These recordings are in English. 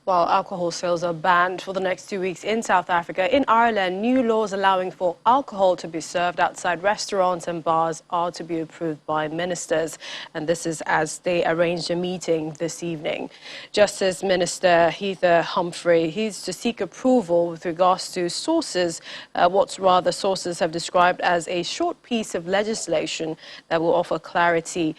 While alcohol sales are banned for the next 2 weeks in South Africa, in Ireland, new laws allowing for alcohol to be served outside restaurants and bars are to be approved by ministers. And this is as they arranged a meeting this evening. Justice Minister Heather Humphrey, he's to seek approval with regards to sources, sources have described as a short piece of legislation that will offer clarity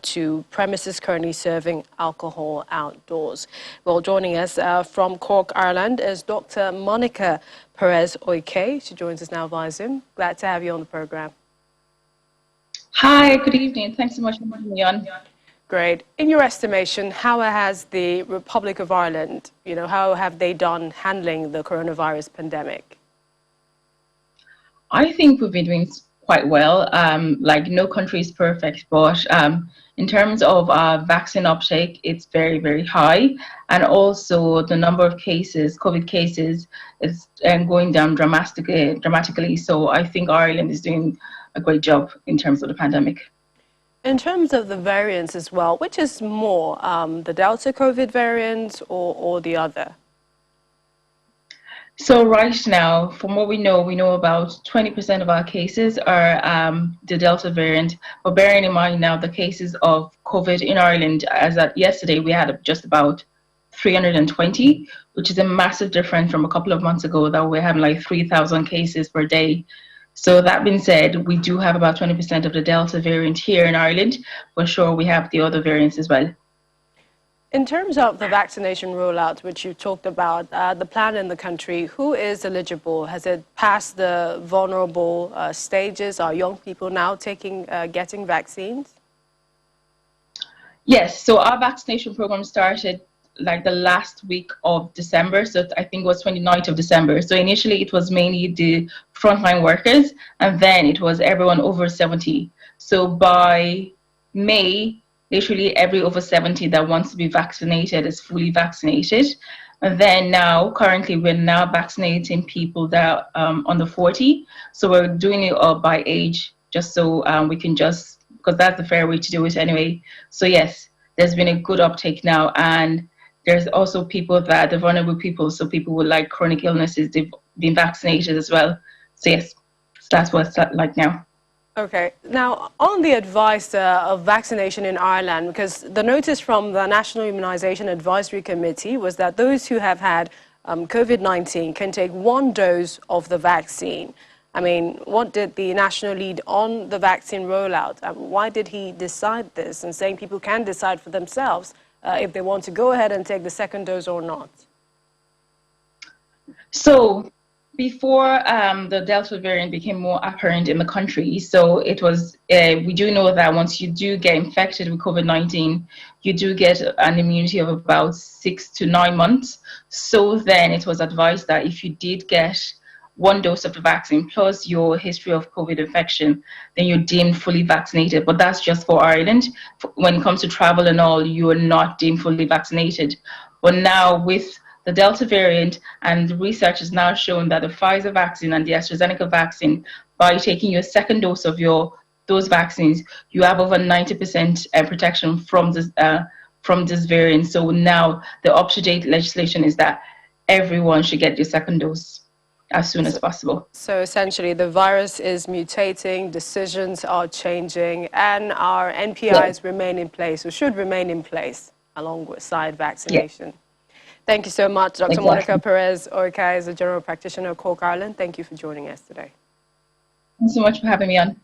to premises currently serving alcohol outdoors. Well, joining us from Cork, Ireland is Dr. Monica Perez-Oike. She joins us now via Zoom. Glad to have you on the program. Hi, good evening. Thanks so much for having me on. Great. In your estimation, how has the Republic of Ireland, how have they done handling the coronavirus pandemic? I think we've been doing quite well. Like no country is perfect, but in terms of vaccine uptake, it's very, very high. And also the number of cases, COVID cases, is going down dramatically. So I think Ireland is doing a great job in terms of the pandemic. In terms of the variants as well, which is more, the Delta COVID variant or the other? So right now, from what we know about 20% of our cases are the Delta variant. But bearing in mind now the cases of COVID in Ireland, as at yesterday, we had just about 320, which is a massive difference from a couple of months ago that we had like 3,000 cases per day. So that being said, we do have about 20% of the Delta variant here in Ireland, but sure, we have the other variants as well. In terms of the vaccination rollout, which you talked about, the plan in the country, who is eligible? Has it passed the vulnerable stages? Are young people now getting vaccines? Yes, so our vaccination program started like the last week of December. So I think it was 29th of December. So initially it was mainly the frontline workers, and then it was everyone over 70. So by May, literally every over 70 that wants to be vaccinated is fully vaccinated. And then now, currently, we're now vaccinating people that are under 40. So we're doing it by age, just so we can because that's the fair way to do it anyway. So yes, there's been a good uptake now. And there's also people that the vulnerable people, so people with like chronic illnesses, they've been vaccinated as well. So yes, that's what it's like now. Okay. Now, on the advice of vaccination in Ireland, because the notice from the National Immunisation Advisory Committee was that those who have had COVID-19 can take 1 dose of the vaccine. I mean, what did the national lead on the vaccine rollout? Why did he decide this and saying people can decide for themselves if they want to go ahead and take the second dose or not? So before the Delta variant became more apparent in the country, so it was, we do know that once you do get infected with COVID-19, you do get an immunity of about 6 to 9 months. So then it was advised that if you did get 1 dose of the vaccine plus your history of COVID infection, then you're deemed fully vaccinated. But that's just for Ireland. When it comes to travel and all, you are not deemed fully vaccinated. But now with the Delta variant, and the research has now shown that the Pfizer vaccine and the ASTRAZENECA vaccine, by taking your second dose of those vaccines, you have over 90% protection from this variant. So now the up-to-date legislation is that everyone should get their second dose as soon as possible. So essentially the virus is mutating, decisions are changing, and our NPIs remain in place, or should remain in place alongside vaccination. Thank you so much, Dr. Monica Perez-Oike is a general practitioner of Cork, Ireland. Thank you for joining us today. Thanks so much for having me on.